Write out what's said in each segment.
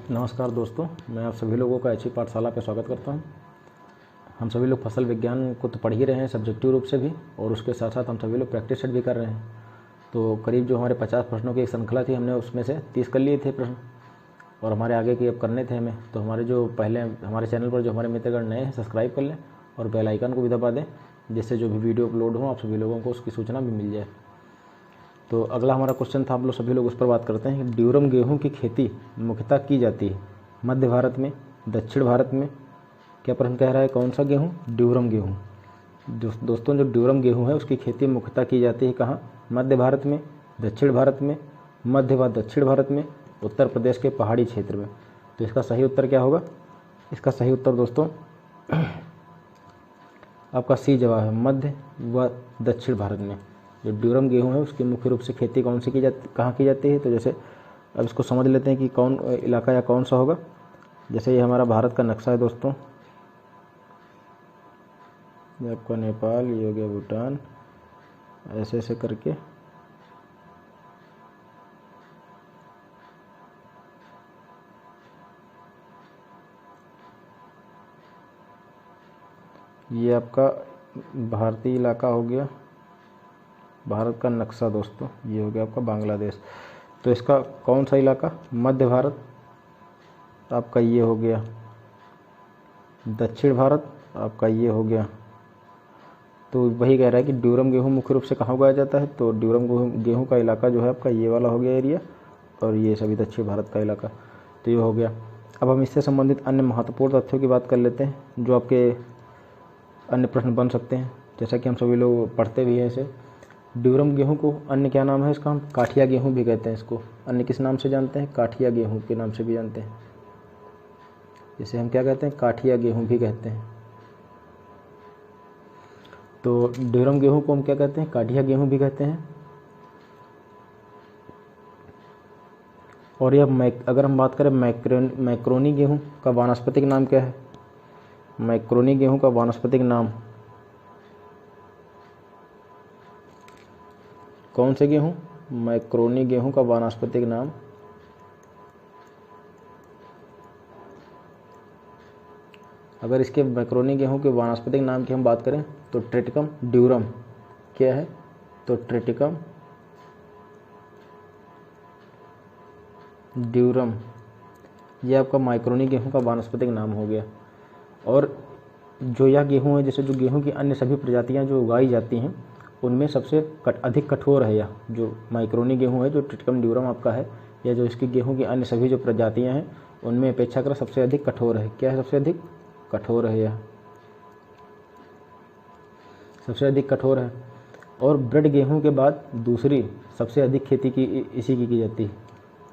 नमस्कार दोस्तों, मैं आप सभी लोगों का अच्छी पाठशाला पर स्वागत करता हूं। हम सभी लोग फसल विज्ञान को तो पढ़ ही रहे हैं सब्जेक्टिव रूप से भी, और उसके साथ साथ हम सभी लोग प्रैक्टिस सेट भी कर रहे हैं। तो करीब जो हमारे 50 प्रश्नों की एक श्रृंखला थी, हमने उसमें से 30 कर लिए थे प्रश्न, और हमारे आगे की अब करने थे हमें। तो हमारे जो पहले हमारे चैनल पर जो हमारे मित्रगण नए हैं, सब्सक्राइब कर लें और बेल आइकन को भी दबा दें, जिससे जो भी वीडियो अपलोड हो आप सभी लोगों को उसकी सूचना भी मिल जाए। तो अगला हमारा क्वेश्चन था, आप लोग सभी लोग उस पर बात करते हैं कि ड्यूरम गेहूं की खेती मुख्यतः की जाती है मध्य भारत में, दक्षिण भारत में। क्या प्रश्न कह रहा है? कौन सा गेहूं? ड्यूरम गेहूं। दोस्तों, जो ड्यूरम गेहूं है उसकी खेती मुख्यतः की जाती है कहाँ? मध्य भारत में, दक्षिण भारत में, मध्य व दक्षिण भारत में, उत्तर प्रदेश के पहाड़ी क्षेत्र में। तो इसका सही उत्तर क्या होगा? इसका सही उत्तर दोस्तों आपका सी जवाब है, मध्य व दक्षिण भारत में। जो ड्यूरम गेहूं है उसकी मुख्य रूप से खेती कौन सी की जाती, कहाँ की जाती है? तो जैसे अब इसको समझ लेते हैं कि कौन इलाका या कौन सा होगा। जैसे ये हमारा भारत का नक्शा है दोस्तों, ये आपका नेपाल, ये हो गया भूटान, ऐसे ऐसे करके ये आपका भारतीय इलाका हो गया, भारत का नक्शा दोस्तों। ये हो गया आपका बांग्लादेश। तो इसका कौन सा इलाका? मध्य भारत आपका ये हो गया, दक्षिण भारत आपका ये हो गया। तो वही कह रहा है कि ड्यूरम गेहूं मुख्य रूप से कहाँ उगाया जाता है? तो ड्यूरम गेहूं का इलाका जो है आपका ये वाला हो गया एरिया, और ये सभी दक्षिण भारत का इलाका। तो ये हो गया। अब हम इससे संबंधित अन्य महत्वपूर्ण तथ्यों की बात कर लेते हैं, जो आपके अन्य प्रश्न बन सकते हैं। जैसा कि हम सभी लोग पढ़ते भी हैं इसे, ड्यूरम गेहूं को अन्य क्या नाम है इसका? हम काठिया गेहूं भी कहते हैं इसको। अन्य किस नाम से जानते हैं? काठिया गेहूं के नाम से भी जानते हैं। इसे हम क्या कहते हैं? काठिया गेहूं भी कहते हैं। तो ड्यूरम गेहूं को हम क्या कहते हैं? काठिया गेहूं भी कहते हैं। और यह अगर हम बात करें मैक्रोनी गेहूं का वानस्पतिक नाम क्या है? मैक्रोनी गेहूं का वानस्पतिक नाम कौन से गेहूं? मैक्रोनी गेहूं का वानस्पतिक नाम अगर इसके मैक्रोनी गेहूं के वानस्पतिक नाम की हम बात करें तो ट्रिटिकम ड्यूरम क्या है? तो ट्रिटिकम ड्यूरम ये आपका मैक्रोनी गेहूं का वानस्पतिक नाम हो गया। और जो यह गेहूं है, जैसे जो गेहूं की अन्य सभी प्रजातियां जो उगाई जाती हैं उनमें सबसे अधिक कठोर है यह जो मैक्रोनी गेहूं है, जो ट्रिटिकम ड्यूरम आपका है, या जो इसकी गेहूं की अन्य सभी जो प्रजातियां हैं उनमें अपेक्षाकृत सबसे अधिक कठोर है। क्या है? सबसे अधिक कठोर है, यह सबसे अधिक कठोर है। और ब्रेड गेहूं के बाद दूसरी सबसे अधिक खेती की इसी की जाती है।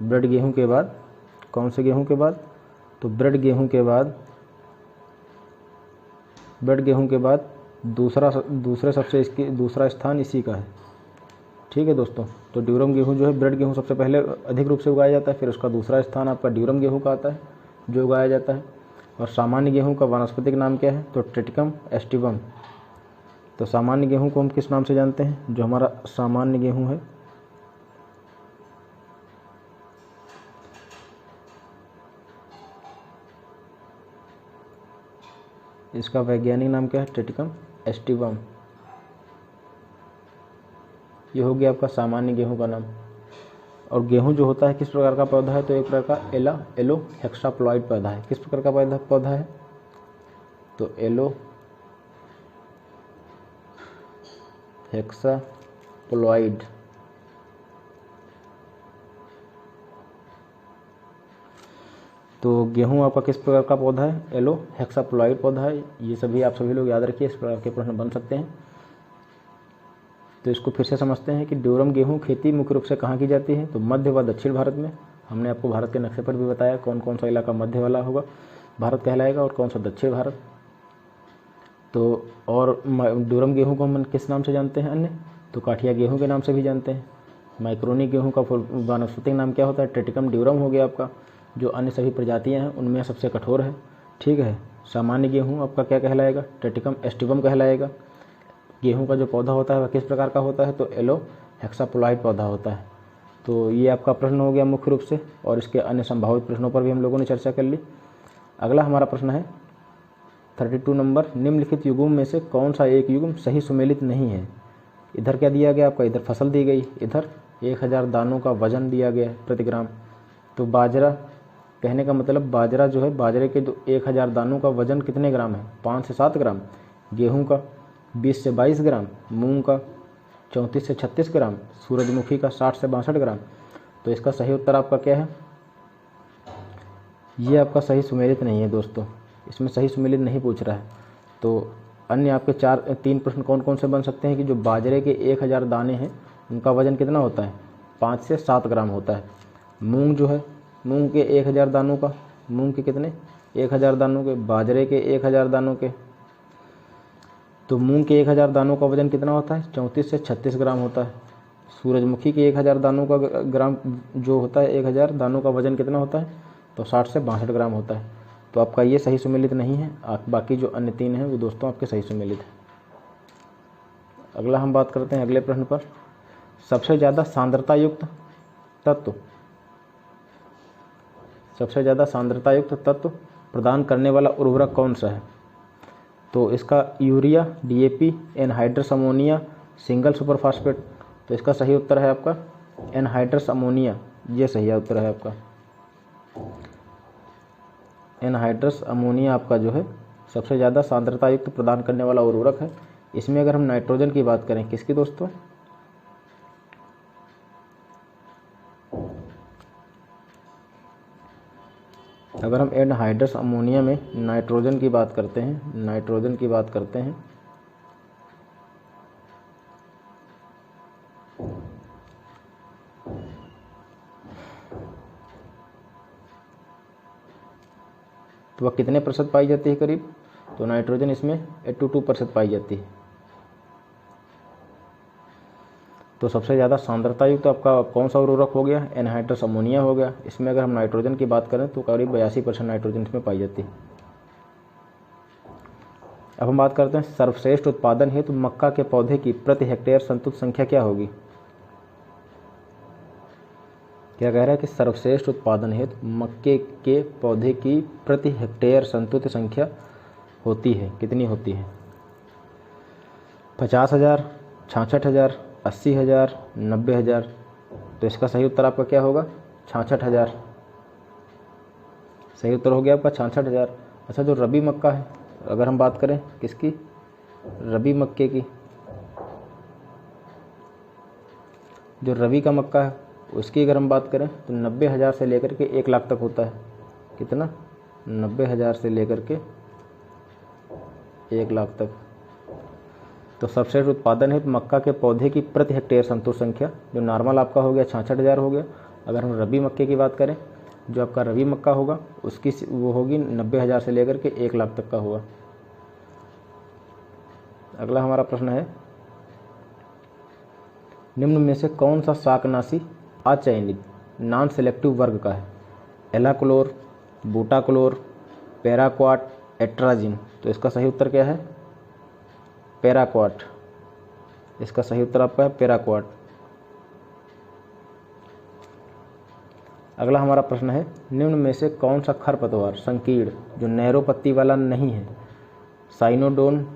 ब्रेड गेहूं के बाद कौन से गेहूं के बाद? तो ब्रेड गेहूं के बाद दूसरा स्थान इसी का है। ठीक है दोस्तों। तो ड्यूरम गेहूं जो है, ब्रेड गेहूं सबसे पहले अधिक रूप से उगाया जाता है, फिर उसका दूसरा स्थान आपका ड्यूरम गेहूं का आता है जो उगाया जाता है। और सामान्य गेहूं का वानस्पतिक नाम क्या है? तो ट्रिटिकम एस्टिवम। तो सामान्य गेहूं को हम किस नाम से जानते हैं? जो हमारा सामान्य गेहूं है इसका वैज्ञानिक नाम क्या है? Triticum aestivum. ये हो गया आपका सामान्य गेहूं का नाम। और गेहूं जो होता है किस प्रकार का पौधा है? तो एक प्रकार का एलो हेक्साप्लॉइड पौधा है। किस प्रकार का पौधा है? तो एलो हेक्साप्लॉइड। तो गेहूं आपका किस प्रकार का पौधा है? एलो हेक्साप्लॉइड पौधा है। ये सभी आप सभी लोग याद रखिए, इस प्रकार के प्रश्न बन सकते हैं। तो इसको फिर से समझते हैं कि ड्यूरम गेहूं खेती मुख्य रूप से कहाँ की जाती है? तो मध्य व दक्षिण भारत में। हमने आपको भारत के नक्शे पर भी बताया कौन कौन सा इलाका मध्य वाला होगा, भारत कहलाएगा, और कौन सा दक्षिण भारत। तो और ड्यूरम गेहूं को हम किस नाम से जानते हैं अन्य? तो काठिया गेहूं के नाम से भी जानते हैं। मैक्रोनी गेहूं का वानस्पतिक नाम क्या होता है? ट्रिटिकम ड्यूरम हो गया आपका। जो अन्य सभी प्रजातियां हैं उनमें सबसे कठोर है। ठीक है। सामान्य गेहूं आपका क्या कहलाएगा? ट्रिटिकम एस्टिवम कहलाएगा। गेहूं का जो पौधा होता है वह किस प्रकार का होता है? तो एलो हेक्साप्लॉइड पौधा होता है। तो ये आपका प्रश्न हो गया मुख्य रूप से, और इसके अन्य संभावित प्रश्नों पर भी हम लोगों ने चर्चा कर ली। अगला हमारा प्रश्न है 32 नंबर, निम्नलिखित युग्म में से कौन सा एक युग्म सही सुमेलित नहीं है। इधर क्या दिया गया आपका, इधर फसल दी गई, इधर 1000 दानों का वजन दिया गया प्रति ग्राम। तो बाजरा, कहने का मतलब बाजरा जो है, बाजरे के जो 1000 दानों का वजन कितने ग्राम है, 5 से 7 ग्राम। गेहूं का 20 से 22 ग्राम, मूंग का 34 से 36 ग्राम, सूरजमुखी का 60 से 62 ग्राम। तो इसका सही उत्तर आपका क्या है, ये आपका सही सुमेलित नहीं है दोस्तों, इसमें सही सुमेलित नहीं पूछ रहा है। तो अन्य आपके 3 प्रश्न कौन कौन से बन सकते हैं कि जो बाजरे के 1000 दाने हैं उनका वजन कितना होता है, 5 से 7 ग्राम होता है। मूंग जो है, मूंग के 1000 दानों का, मूंग के कितने 1000 दानों के, बाजरे के 1000 दानों के, तो मूंग के 1000 दानों का वजन कितना होता है, 34 से 36 ग्राम होता है। सूरजमुखी के 1000 दानों का ग्राम जो होता है, 1000 दानों का वजन कितना होता है, तो 60 से 62 ग्राम होता है। तो आपका ये सही सुमेलित नहीं है। बाकी जो अन्य 3 हैं वो दोस्तों आपके सही सुमेलित है। अगला हम बात करते हैं अगले प्रश्न पर, सबसे ज़्यादा सांद्रता युक्त तत्व, सबसे ज़्यादा सांद्रता युक्त तत्व प्रदान करने वाला उर्वरक कौन सा है। तो इसका urea, DAP, anhydrous ammonia, single super phosphate. तो इसका सही उत्तर है आपका एनहाइड्रस अमोनिया, ये सही उत्तर है आपका। एनहाइड्रस अमोनिया आपका जो है सबसे ज़्यादा सांद्रता युक्त प्रदान करने वाला उर्वरक है। इसमें अगर हम नाइट्रोजन की बात करें, किसकी दोस्तों, अगर हम एनहाइड्रस अमोनिया में नाइट्रोजन की बात करते हैं, नाइट्रोजन की बात करते हैं, तो वह कितने प्रतिशत पाई जाती है करीब, तो नाइट्रोजन इसमें 82% पाई जाती है। तो सबसे ज़्यादा सांद्रता युक्त तो आपका कौन सा उर्वरक हो गया, एनहाइड्रस अमोनिया हो गया। इसमें अगर हम नाइट्रोजन की बात करें तो करीब 82% नाइट्रोजन इसमें पाई जाती है। अब हम बात करते हैं सर्वश्रेष्ठ उत्पादन हेतु मक्का के पौधे की प्रति हेक्टेयर संतुलित संख्या क्या होगी। क्या कह रहा है कि सर्वश्रेष्ठ उत्पादन हेतु मक्के के पौधे की प्रति हेक्टेयर संतुलित संख्या होती है, कितनी होती है, 50,000, 66,000, 80,000, 90,000। तो इसका सही उत्तर आपका क्या होगा, 66,000। सही उत्तर हो गया आपका 66,000। अच्छा, जो रबी मक्का है, अगर हम बात करें किसकी, रबी मक्के की, जो रबी का मक्का है उसकी अगर हम बात करें तो 90,000 से लेकर के 1 लाख तक होता है। कितना, 90,000 से लेकर के 1 लाख तक। तो सर्वश्रेष्ठ उत्पादन है तो मक्का के पौधे की प्रति हेक्टेयर संतुलित संख्या, जो नॉर्मल आपका हो गया 66,000 हो गया। अगर हम रबी मक्के की बात करें, जो आपका रबी मक्का होगा उसकी वो होगी 90,000 से लेकर के 1 लाख तक का होगा। अगला हमारा प्रश्न है, निम्न में से कौन सा शाकनाशी अचयनित नॉन सेलेक्टिव वर्ग का है, एलाक्लोर, बूटाक्लोर, पैराक्वाट, एट्राजिन। तो इसका सही उत्तर क्या है, पैराक्वाट। इसका सही उत्तर आपका है पैराक्वाट। अगला हमारा प्रश्न है, निम्न में से कौन सा खरपतवार संकीर्ण जो नैरो पत्ती वाला नहीं है, साइनोडोन,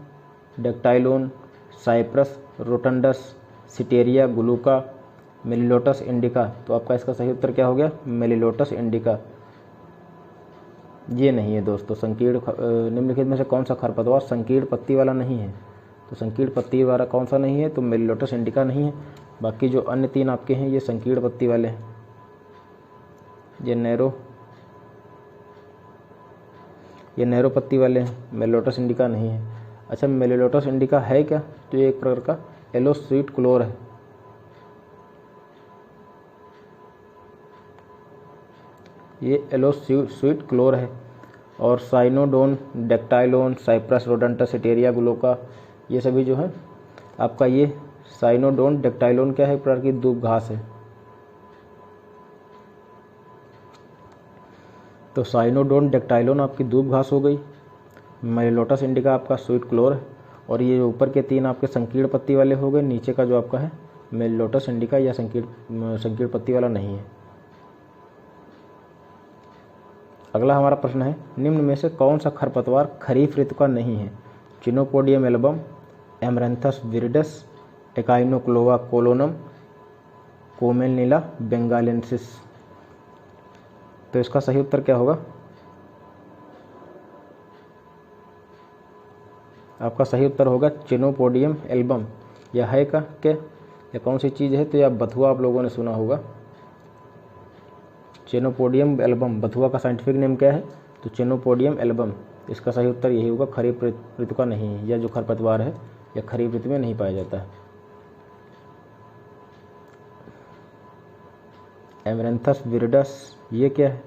डेक्टाइलोन, साइप्रस रोटंडस, सिटेरिया ग्लूका, मेलिलोटस इंडिका। तो आपका इसका सही उत्तर क्या हो गया, मेलिलोटस इंडिका। ये नहीं है दोस्तों, संकीर्ण निम्नलिखित में से कौन सा खरपतवार संकीर्ण पत्ती वाला नहीं है, तो संकीर्ण पत्ती वाला कौन सा नहीं है, तो मेलिलोटस इंडिका नहीं है। बाकी जो अन्य 3 आपके हैं ये संकीर्ण पत्ती वाले हैं, ये नैरो पत्ती वाले हैं, मेलिलोटस इंडिका नहीं है। अच्छा, मेलिलोटस इंडिका है क्या, तो ये एक प्रकार का येलो स्वीट क्लोर है। ये येलो स्वीट क्लोर है। और साइनोडोन, डेक्टाइलोन, साइप्रस रोडेंटस, सिटेरिया ग्लूका, ये सभी जो है आपका ये साइनोडोन, डेक्टाइलोन क्या है, एक प्रकार की दूब घास है। तो साइनोडोन, डेक्टाइलोन आपकी दूब घास हो गई, मेलिलोटस इंडिका आपका स्वीट क्लोर है, और ये ऊपर के 3 आपके संकीर्ण पत्ती वाले हो गए, नीचे का जो आपका है में लोटस इंडिका या संकीर्ण पत्ती वाला नहीं है। अगला हमारा प्रश्न है, निम्न में से कौन सा खरपतवार खरीफ ऋतु का नहीं है? Chenopodium album, Amaranthus viridis, Echinochloa colonum, Commelina benghalensis. तो इसका सही उत्तर क्या होगा? आपका सही उत्तर होगा चिनोपोडियम एल्बम। यह है का क्या, यह कौन सी चीज़ है? तो यह बथुआ आप लोगों ने सुना होगा। चिनोपोडियम एल्बम, बथुआ का साइंटिफिक नेम क्या है? तो चिनोपोडियम एल्बम। इसका सही उत्तर यही होगा, खरीफ ऋतु का नहीं है। यह जो खरपतवार है यह खरीफ ऋतु में नहीं पाया जाता है। एमरैंथस विरिडस ये क्या है?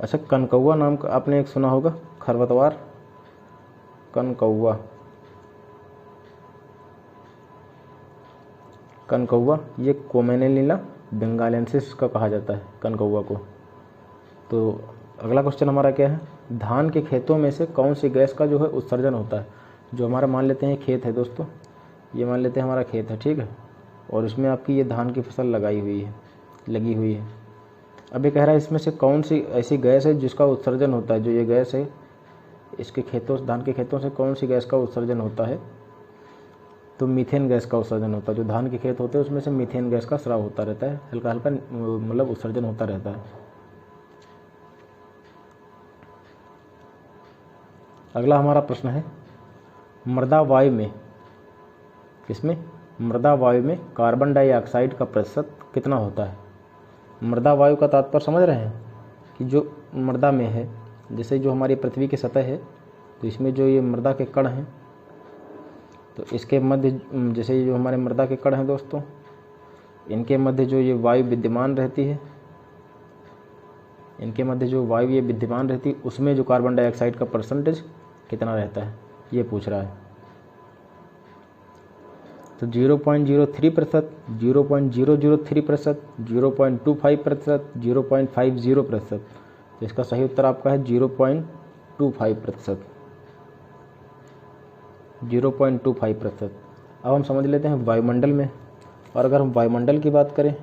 अच्छा, कनकौआ नाम का आपने एक सुना होगा खरपतवार, कनकौआ। कनकौआ ये कोमेनेलिला बेंगालेंसिस का कहा जाता है कनकौआ को। तो अगला क्वेश्चन हमारा क्या है, धान के खेतों में से कौन सी गैस का जो है उत्सर्जन होता है? जो हमारा मान लेते हैं खेत है दोस्तों, ये मान लेते हैं हमारा खेत है, ठीक है, और इसमें आपकी ये धान की फसल लगी हुई है। अब ये कह रहा है इसमें से कौन सी ऐसी गैस है जिसका उत्सर्जन होता है? जो ये गैस है इसके खेतों, धान के खेतों से कौन सी गैस का उत्सर्जन होता है? तो मीथेन गैस का उत्सर्जन होता है। जो धान के खेत होते हैं उसमें से मीथेन गैस का स्राव होता रहता है, हल्का हल्का मतलब उत्सर्जन होता रहता है। अगला हमारा प्रश्न है, मृदा वायु में, किसमें? मृदा वायु में कार्बन डाइऑक्साइड का प्रतिशत कितना होता है? मृदा वायु का तात्पर्य समझ रहे हैं कि जो मृदा में है, जैसे जो हमारी पृथ्वी की सतह है, तो इसमें जो ये मृदा के कण हैं, तो इसके मध्य, जैसे जो हमारे मृदा के कण हैं दोस्तों, इनके मध्य जो ये वायु विद्यमान रहती है, इनके मध्य जो वायु ये विद्यमान रहती है, उसमें जो कार्बन डाइऑक्साइड का परसेंटेज कितना रहता है, ये पूछ रहा है। तो 0.03%, 0.003%, 0.25%, 0.50%। तो इसका सही उत्तर आपका है 0.25%, 0.25%। अब हम समझ लेते हैं वायुमंडल में, और अगर हम वायुमंडल की बात करें,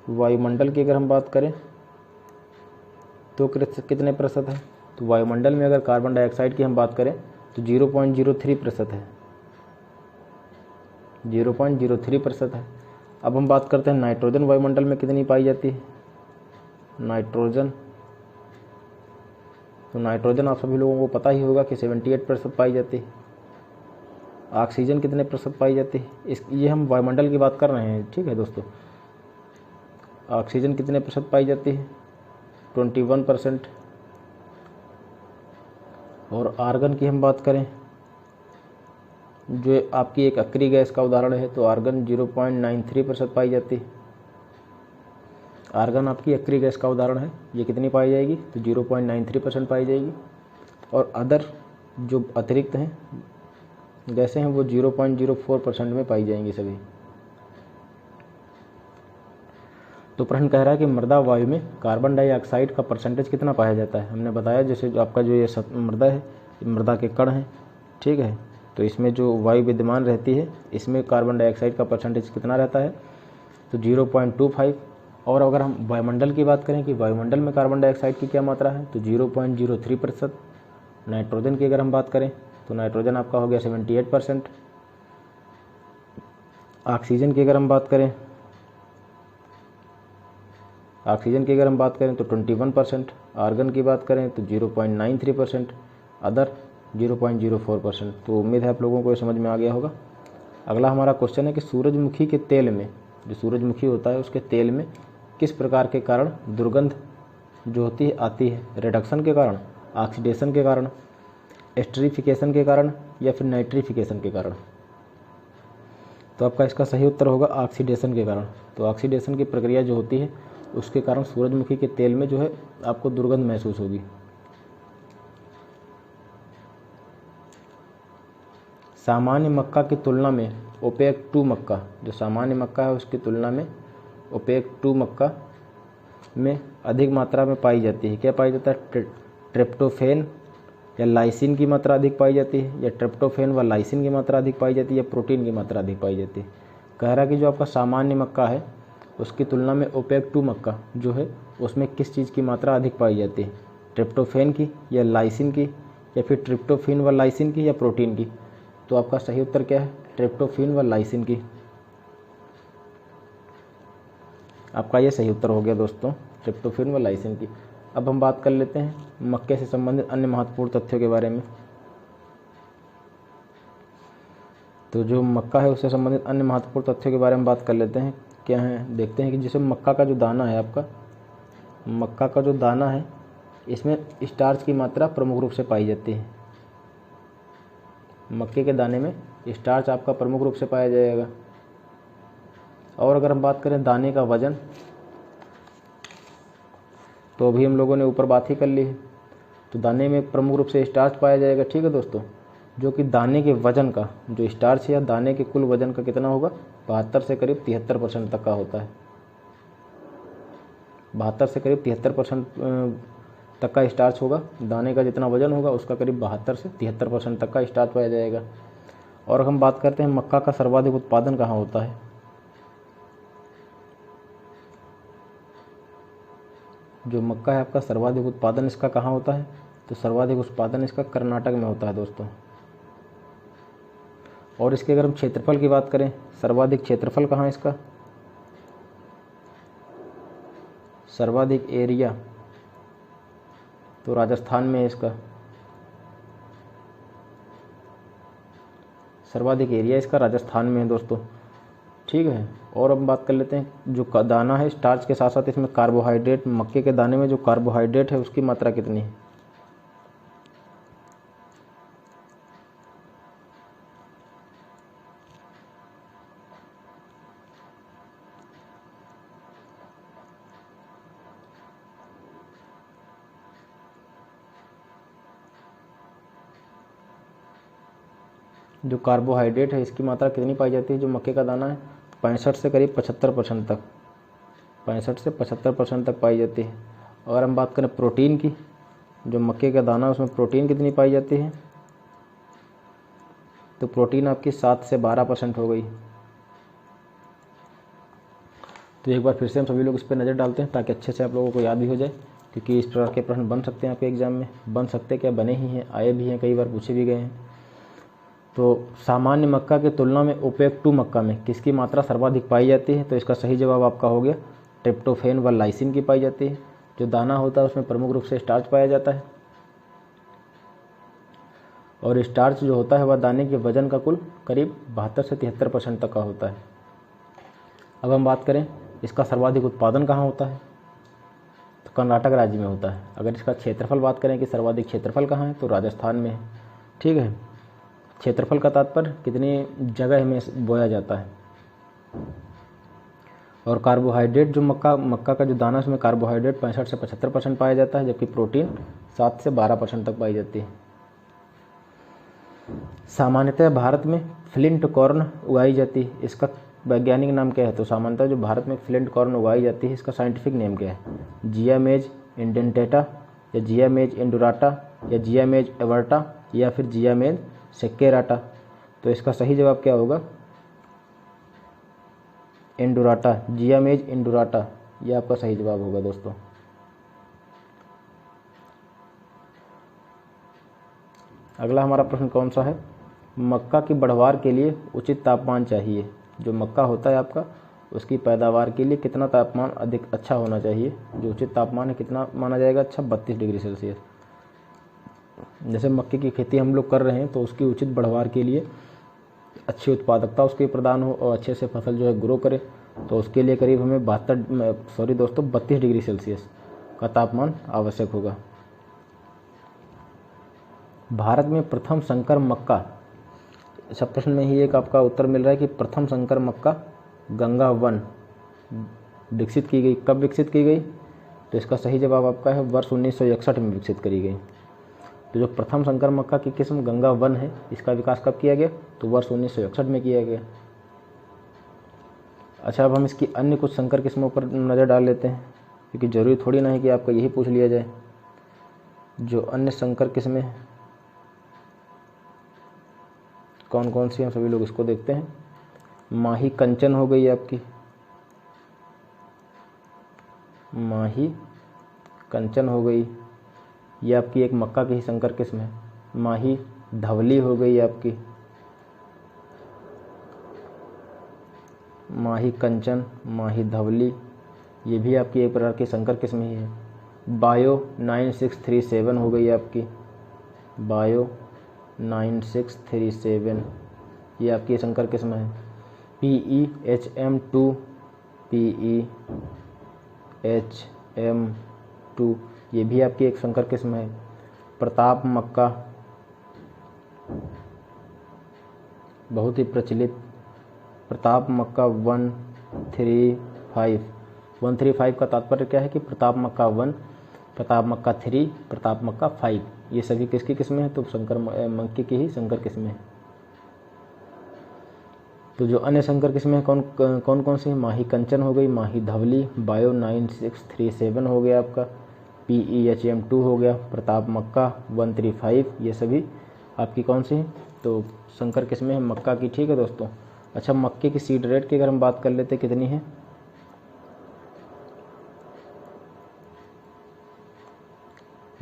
वायुमंडल की अगर हम बात करें तो कितने प्रतिशत है? तो वायुमंडल में अगर कार्बन डाइऑक्साइड की हम बात करें तो 0.03% है, 0.03% है। अब हम बात करते हैं नाइट्रोजन वायुमंडल में कितनी पाई जाती है? नाइट्रोजन, तो नाइट्रोजन आप सभी लोगों को पता ही होगा कि 78% पाई जाती है। ऑक्सीजन कितने प्रतिशत पाई जाती है? ये हम वायुमंडल की बात कर रहे हैं, ठीक है दोस्तों। ऑक्सीजन कितने प्रतिशत पाई जाती है? 21%। और आर्गन की हम बात करें, जो आपकी एक अक्रिय गैस का उदाहरण है, तो आर्गन 0.93% पाई जाती है। आर्गन आपकी अक्रिय गैस का उदाहरण है, ये कितनी पाई जाएगी? तो 0.93% पाई जाएगी। और अदर जो अतिरिक्त हैं गैसें हैं वो 0.04% में पाई जाएंगी सभी। तो प्रश्न कह रहा है कि मृदा वायु में कार्बन डाइऑक्साइड का परसेंटेज कितना पाया जाता है? हमने बताया जैसे जो आपका जो ये मृदा है, मृदा के कण हैं, ठीक है, तो इसमें जो वायु विद्यमान रहती है, इसमें कार्बन डाइऑक्साइड का परसेंटेज कितना रहता है? तो 0.25। और अगर हम वायुमंडल की बात करें कि वायुमंडल में कार्बन डाइऑक्साइड की क्या मात्रा है, तो 0.03%। नाइट्रोजन की अगर हम बात करें तो नाइट्रोजन आपका हो गया 78%। ऑक्सीजन की अगर हम बात करें, ऑक्सीजन की अगर हम बात करें तो 21%। आर्गन की बात करें तो 0.93%। अदर 0.04%। तो उम्मीद है आप लोगों को ये समझ में आ गया होगा। अगला हमारा क्वेश्चन है कि सूरजमुखी के तेल में, जो सूरजमुखी होता है उसके तेल में किस प्रकार के कारण दुर्गंध जो होती है आती है? रिडक्शन के कारण, ऑक्सीडेशन के कारण, एस्टरिफिकेशन के कारण, या फिर नाइट्रिफिकेशन के कारण? तो आपका इसका सही उत्तर होगा ऑक्सीडेशन के कारण। तो ऑक्सीडेशन की प्रक्रिया जो होती है उसके कारण सूरजमुखी के तेल में जो है आपको दुर्गंध महसूस होगी। सामान्य मक्का की तुलना में ओपेक 2 मक्का, जो सामान्य मक्का है उसकी तुलना में ओपेक 2 मक्का में अधिक मात्रा में पाई जाती है। क्या पाई जाता है? ट्रिप्टोफेन, या लाइसिन की मात्रा अधिक पाई जाती है, या ट्रिप्टोफैन व लाइसिन की मात्रा अधिक पाई जाती है, या प्रोटीन की मात्रा अधिक पाई जाती है। कह रहा है कि जो आपका सामान्य मक्का है उसकी तुलना में ओपेक 2 मक्का जो है उसमें किस चीज़ की मात्रा अधिक पाई जाती है, ट्रिप्टोफैन की या लाइसिन की, या फिर ट्रिप्टोफैन व लाइसिन की, या प्रोटीन की। तो आपका सही उत्तर क्या है, ट्रिप्टोफैन व लाइसिन की। आपका ये सही उत्तर हो गया दोस्तों, ट्रिप्टोफैन व लाइसिन की। अब हम बात कर लेते हैं मक्के से संबंधित अन्य महत्वपूर्ण तथ्यों के बारे में। तो जो मक्का है उससे संबंधित अन्य महत्वपूर्ण तथ्यों के बारे में बात कर लेते हैं। क्या है, देखते हैं कि जैसे मक्का का जो दाना है आपका, मक्का का जो दाना है इसमें स्टार्च की मात्रा प्रमुख रूप से पाई जाती है। मक्के के दाने में स्टार्च आपका प्रमुख रूप से पाया जाएगा। और अगर हम बात करें दाने का वजन, तो अभी हम लोगों ने ऊपर बात ही कर ली है। तो दाने में प्रमुख रूप से स्टार्च पाया जाएगा, ठीक है दोस्तों, जो कि दाने के वजन का, जो स्टार्च या दाने के कुल वजन का कितना होगा, 72 से करीब 73% तक का होता है। 72 से करीब 73% तक का स्टार्च होगा। दाने का जितना वजन होगा उसका करीब 72 से 73% तक का स्टार्च पाया जाएगा। और हम बात करते हैं मक्का का सर्वाधिक उत्पादन कहाँ होता है। जो मक्का है आपका सर्वाधिक उत्पादन इसका कहाँ होता है, तो सर्वाधिक उत्पादन इसका कर्नाटक में होता है दोस्तों। और इसके अगर हम क्षेत्रफल की बात करें, सर्वाधिक क्षेत्रफल कहाँ है इसका, सर्वाधिक एरिया तो राजस्थान में है इसका। सर्वाधिक एरिया इसका राजस्थान में है दोस्तों, ठीक है। और अब बात कर लेते हैं जो दाना है, स्टार्च के साथ साथ इसमें कार्बोहाइड्रेट, मक्के के दाने में जो कार्बोहाइड्रेट है उसकी मात्रा कितनी है। जो कार्बोहाइड्रेट है इसकी मात्रा कितनी पाई जाती है, जो मक्के का दाना है, 65 से करीब 75% तक, 65 से 75% तक पाई जाती है। और हम बात करें प्रोटीन की, जो मक्के का दाना है उसमें प्रोटीन कितनी पाई जाती है, तो प्रोटीन आपकी 7 से 12% हो गई। तो एक बार फिर से हम सभी लोग इस पर नज़र डालते हैं ताकि अच्छे से आप लोगों को याद भी हो जाए, क्योंकि इस प्रकार के प्रश्न बन सकते हैं आपके एग्जाम में, बन सकते क्या, बने ही हैं, आए भी हैं, कई बार पूछे भी गए हैं। तो सामान्य मक्का की तुलना में ओपेक 2 मक्का में किसकी मात्रा सर्वाधिक पाई जाती है, तो इसका सही जवाब आपका हो गया ट्रिप्टोफैन व लाइसिन की पाई जाती है। जो दाना होता है उसमें प्रमुख रूप से स्टार्च पाया जाता है, और स्टार्च जो होता है वह दाने के वजन का कुल करीब 72 से 73% तक का होता है। अब हम बात करें इसका सर्वाधिक उत्पादन कहाँ होता है, तो कर्नाटक राज्य में होता है। अगर इसका क्षेत्रफल बात करें कि सर्वाधिक क्षेत्रफल कहाँ है, तो राजस्थान में है, ठीक है। क्षेत्रफल का तात्पर्य कितनी जगह में बोया जाता है। और कार्बोहाइड्रेट जो मक्का का जो दाना है उसमें कार्बोहाइड्रेट 65 से 75% पाया जाता है, जबकि प्रोटीन 7 से 12% तक पाई जाती है। सामान्यतः भारत में फ्लिंट कॉर्न उगाई जाती है, इसका वैज्ञानिक नाम क्या है, तो सामान्यतः जो भारत में फ्लिंट कॉर्न उगाई जाती है इसका साइंटिफिक नेम क्या है, जिया मेज इंडेंटेटा, या जिया मेज इंडोराटा, या जिया मेज एवर्टा, या फिर जिया मेज सेकेराटा। तो इसका सही जवाब क्या होगा, इंडोराटा, जिया मेज इंडोराटा, यह आपका सही जवाब होगा दोस्तों। अगला हमारा प्रश्न कौन सा है, मक्का की बढ़वार के लिए उचित तापमान चाहिए। जो मक्का होता है आपका उसकी पैदावार के लिए कितना तापमान अधिक अच्छा होना चाहिए, जो उचित तापमान है कितना माना जाएगा, अच्छा 32 डिग्री सेल्सियस। जैसे मक्के की खेती हम लोग कर रहे हैं तो उसकी उचित बढ़वार के लिए, अच्छी उत्पादकता उसकी प्रदान हो और अच्छे से फसल जो है ग्रो करे, तो उसके लिए करीब हमें 32 डिग्री सेल्सियस का तापमान आवश्यक होगा। भारत में प्रथम संकर मक्का, सब प्रश्न में ही एक आपका उत्तर मिल रहा है कि प्रथम संकर मक्का गंगा 1 विकसित की गई, कब विकसित की गई, तो इसका सही जवाब आपका है वर्ष 1961 में विकसित करी गई। तो जो प्रथम संकर मक्का की किस्म गंगा 1 है इसका विकास कब किया गया, तो वर्ष 1961 में किया गया। अच्छा, अब हम इसकी अन्य कुछ संकर किस्मों पर नज़र डाल लेते हैं, क्योंकि ज़रूरी थोड़ी ना है कि आपका यही पूछ लिया जाए। जो अन्य संकर किस्में कौन कौन सी हम सभी लोग इसको देखते हैं। माही कंचन हो गई आपकी, माही कंचन हो गई, ये आपकी एक मक्का की ही संकर किस्म है। माही धवली हो गई आपकी, माही कंचन, माही धवली, ये भी आपकी एक प्रकार की संकर किस्म ही है। बायो 9637 हो गई आपकी, बायो 9637, ये आपकी संकर किस्म है। PEHM2, PEHM2, ये भी आपकी एक संकर किस्म है। प्रताप मक्का, बहुत ही प्रचलित, प्रताप मक्का 135 का तात्पर्य क्या है कि प्रताप मक्का 1, प्रताप मक्का 3, प्रताप मक्का 5, ये सभी किसकी किस्में हैं? तो संकर मक्के की ही संकर किस्में हैं। तो जो अन्य संकर किस्में हैं कौन कौन सी हैं? माही कंचन हो गई, माही धवली, बायो 9637 हो गया आपका, PEHM2 हो गया, प्रताप मक्का 135, ये सभी आपकी कौन सी हैं? तो संकर किस्में हैं मक्का की। ठीक है दोस्तों। अच्छा, मक्के की सीड रेट की अगर हम बात कर लेते कितनी है?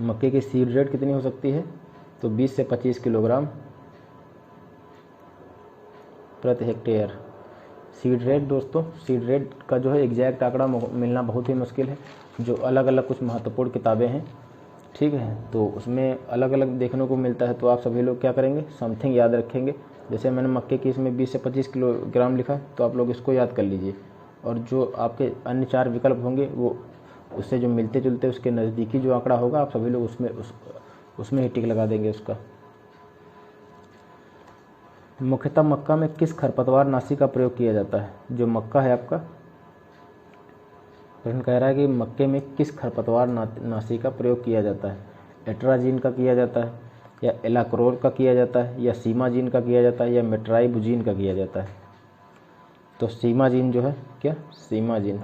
मक्के की सीड रेट कितनी हो सकती है? तो 20 से 25 किलोग्राम प्रति हेक्टेयर। सीड रेट दोस्तों, सीड रेट का जो है एग्जैक्ट आंकड़ा मिलना बहुत ही मुश्किल है। जो अलग अलग कुछ महत्वपूर्ण किताबें हैं, ठीक है, तो उसमें अलग अलग देखने को मिलता है। तो आप सभी लोग क्या करेंगे, समथिंग याद रखेंगे। जैसे मैंने मक्के की इसमें 20 से 25 किलोग्राम लिखा, तो आप लोग इसको याद कर लीजिए। और जो आपके अन्य 4 विकल्प होंगे वो उससे जो मिलते जुलते उसके नज़दीकी जो आंकड़ा होगा, आप सभी लोग उसमें ही टिक लगा देंगे उसका। मुख्यतः मक्का में किस खरपतवार नाशी का प्रयोग किया जाता है? जो मक्का है आपका, प्रश्न कह रहा है कि मक्के में किस खरपतवार नाशी का प्रयोग किया जाता है? एट्राजीन का किया जाता है, या एलाक्रोर का किया जाता है, या सीमाजीन का किया जाता है, या मेट्राइबुजीन का किया जाता है? तो सीमाजीन जो है, क्या सीमाजीन,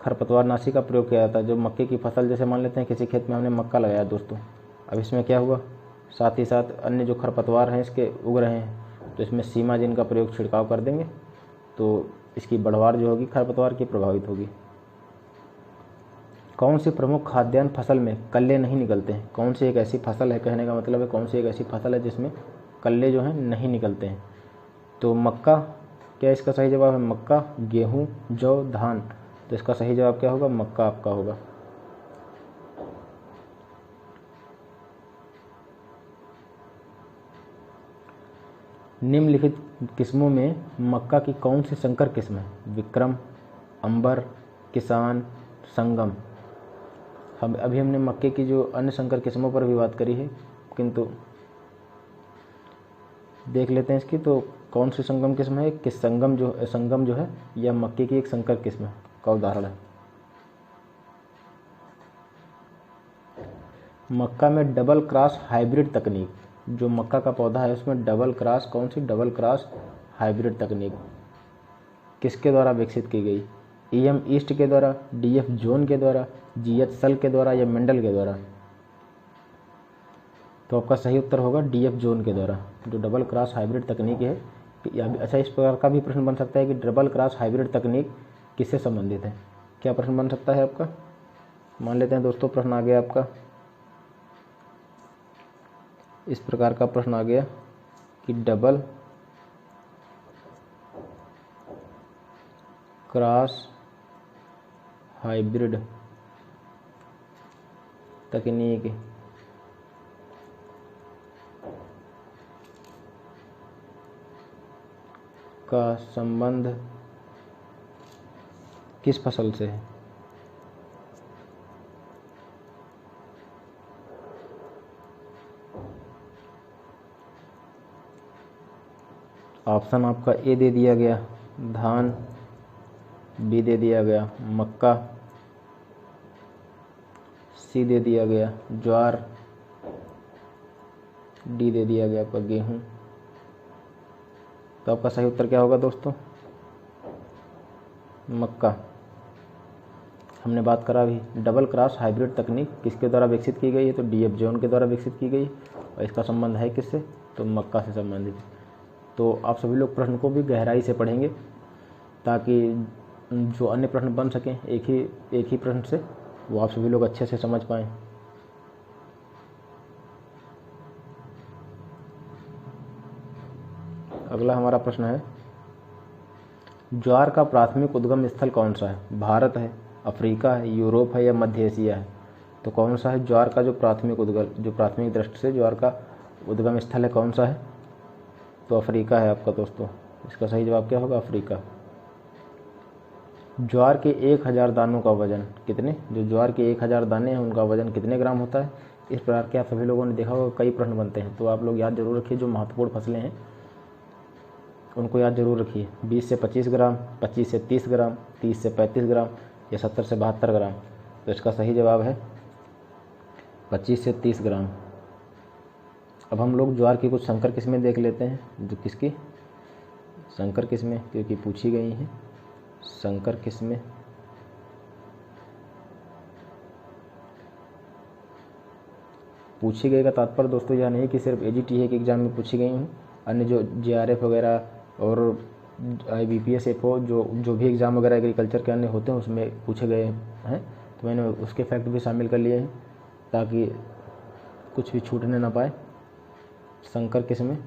खरपतवार नाशी का प्रयोग किया जाता है। जो मक्के की फसल, जैसे मान लेते हैं किसी खेत में हमने मक्का लगाया दोस्तों, अब इसमें क्या हुआ, साथ ही साथ अन्य जो खरपतवार हैं इसके उग रहे हैं, तो इसमें सीमाजीन का प्रयोग छिड़काव कर देंगे, तो इसकी बढ़वार जो होगी खरपतवार की प्रभावित होगी। कौन सी प्रमुख खाद्यान्न फसल में कल्ले नहीं निकलते हैं? कौन सी एक ऐसी फसल है, कहने का मतलब है कौन सी एक ऐसी फसल है जिसमें कल्ले जो हैं नहीं निकलते हैं? तो मक्का, क्या इसका सही जवाब है? मक्का, गेहूँ, जौ, धान। तो इसका सही जवाब क्या होगा? मक्का आपका होगा। निम्नलिखित किस्मों में मक्का की कौन सी संकर किस्म है? विक्रम, अंबर, किसान, संगम। अभी हमने मक्के की जो अन्य संकर किस्मों पर भी बात करी है, किंतु देख लेते हैं इसकी। तो कौन सी संगम किस्म है? कि संगम जो है यह मक्के की एक संकर किस्म का उदाहरण है। मक्का में डबल क्रॉस हाइब्रिड तकनीक, जो मक्का का पौधा है उसमें डबल क्रॉस, कौन सी डबल क्रॉस हाइब्रिड तकनीक किसके द्वारा विकसित की गई? EM ईस्ट के द्वारा, DF जोन के द्वारा, GH सल के द्वारा, या मेंडल के द्वारा? तो आपका सही उत्तर होगा DF जोन के द्वारा, जो डबल क्रॉस हाइब्रिड तकनीक है। अच्छा, इस प्रकार का भी प्रश्न बन सकता है कि डबल क्रॉस हाइब्रिड तकनीक किससे संबंधित है? क्या प्रश्न बन सकता है आपका? मान लेते हैं दोस्तों प्रश्न आ गया आपका, इस प्रकार का प्रश्न आ गया कि डबल क्रॉस हाइब्रिड तकनीक का संबंध किस फसल से है? ऑप्शन आपका ए दे दिया गया धान, बी दे दिया गया मक्का, सी दे दिया गया ज्वार, डी दे दिया गया आपका गेहूं। तो आपका सही उत्तर क्या होगा दोस्तों? मक्का। हमने बात करा अभी डबल क्रॉस हाइब्रिड तकनीक किसके द्वारा विकसित की गई है, तो डी.एफ. जॉन के द्वारा विकसित की गई और इसका संबंध है किससे, तो मक्का से संबंधित। तो आप सभी लोग प्रश्न को भी गहराई से पढ़ेंगे ताकि जो अन्य प्रश्न बन सकें एक ही प्रश्न से, वो आप सभी लोग अच्छे से समझ पाएँ। अगला हमारा प्रश्न है, ज्वार का प्राथमिक उद्गम स्थल कौन सा है, भारत है, अफ्रीका है, यूरोप है या मध्य एशिया है। तो कौन सा है ज्वार का जो प्राथमिक दृष्टि से ज्वार का उद्गम स्थल है कौन सा है, तो अफ्रीका है आपका दोस्तों। इसका सही जवाब क्या होगा, अफ्रीका। ज्वार के 1000 दानों का वजन कितने, जो ज्वार के 1000 दाने हैं उनका वजन कितने ग्राम होता है। इस प्रकार के आप सभी लोगों ने देखा होगा कई प्रश्न बनते हैं, तो आप लोग याद जरूर रखिए। जो महत्वपूर्ण फसलें हैं उनको याद जरूर रखिए। 20 से 25 ग्राम, 25 से 30 ग्राम, 30 से 35 ग्राम या 70 से 72 ग्राम। तो इसका सही जवाब है 25 से 30 ग्राम। अब हम लोग ज्वार की कुछ संकर किस्में देख लेते हैं, जो किसकी संकर किस्में क्योंकि पूछी गई हैं। संकर किस्में पूछी गई का तात्पर्य दोस्तों यह नहीं कि सिर्फ AGT के एग्जाम में पूछी गई हूँ, अन्य जो JRF वगैरह और IBPS FO जो भी एग्ज़ाम वगैरह एग्रीकल्चर के अन्य होते हैं उसमें पूछे गए हैं, तो मैंने उसके फैक्ट भी शामिल कर लिए हैं ताकि कुछ भी छूटने ना पाए। संकर किस्में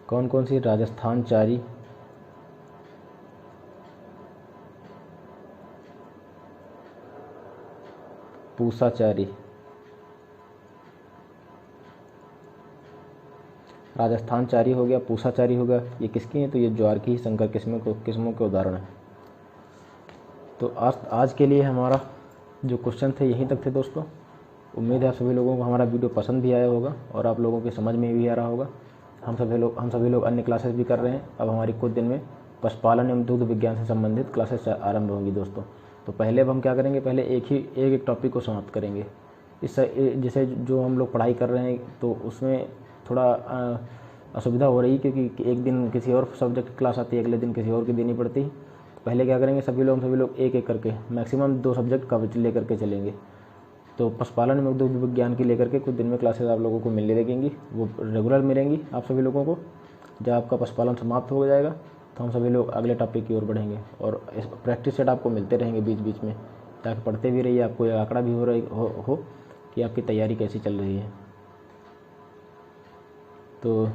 कौन कौन सी, राजस्थान चारी, पूसा चारी। राजस्थान चारी हो गया, पूसा चारी हो गया, ये किसकी हैं, तो ये ज्वार की ही संकर किस्मों के उदाहरण हैं। तो आज के लिए हमारा जो क्वेश्चन थे यहीं तक थे दोस्तों। उम्मीद है आप सभी लोगों को हमारा वीडियो पसंद भी आया होगा और आप लोगों की समझ में भी आ रहा होगा। हम सभी लोग अन्य क्लासेस भी कर रहे हैं। अब हमारी कुछ दिन में पशुपालन एवं दुग्ध विज्ञान से संबंधित क्लासेस आरंभ होंगी दोस्तों। तो पहले अब हम क्या करेंगे, पहले एक टॉपिक को समाप्त करेंगे। जैसे जो हम लोग पढ़ाई कर रहे हैं तो उसमें थोड़ा असुविधा हो रही क्योंकि एक दिन किसी और सब्जेक्ट की क्लास आती है, अगले दिन किसी और की देनी पड़ती है। पहले क्या करेंगे, सभी लोग एक एक करके मैक्सिमम 2 सब्जेक्ट कवर लेकर के चलेंगे। तो पशुपालन में दुग्ध विज्ञान की लेकर के कुछ दिन में क्लासेस आप लोगों को मिलने लगेंगी, वो रेगुलर मिलेंगी आप सभी लोगों को। जब आपका पशुपालन समाप्त हो जाएगा तो हम सभी लोग अगले टॉपिक की ओर बढ़ेंगे और इस प्रैक्टिस सेट आपको मिलते रहेंगे बीच बीच में, ताकि पढ़ते भी रहिए, आपको यह आंकड़ा भी हो कि आपकी तैयारी कैसी चल रही है। तो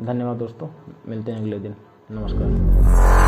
धन्यवाद दोस्तों, मिलते हैं अगले दिन। नमस्कार।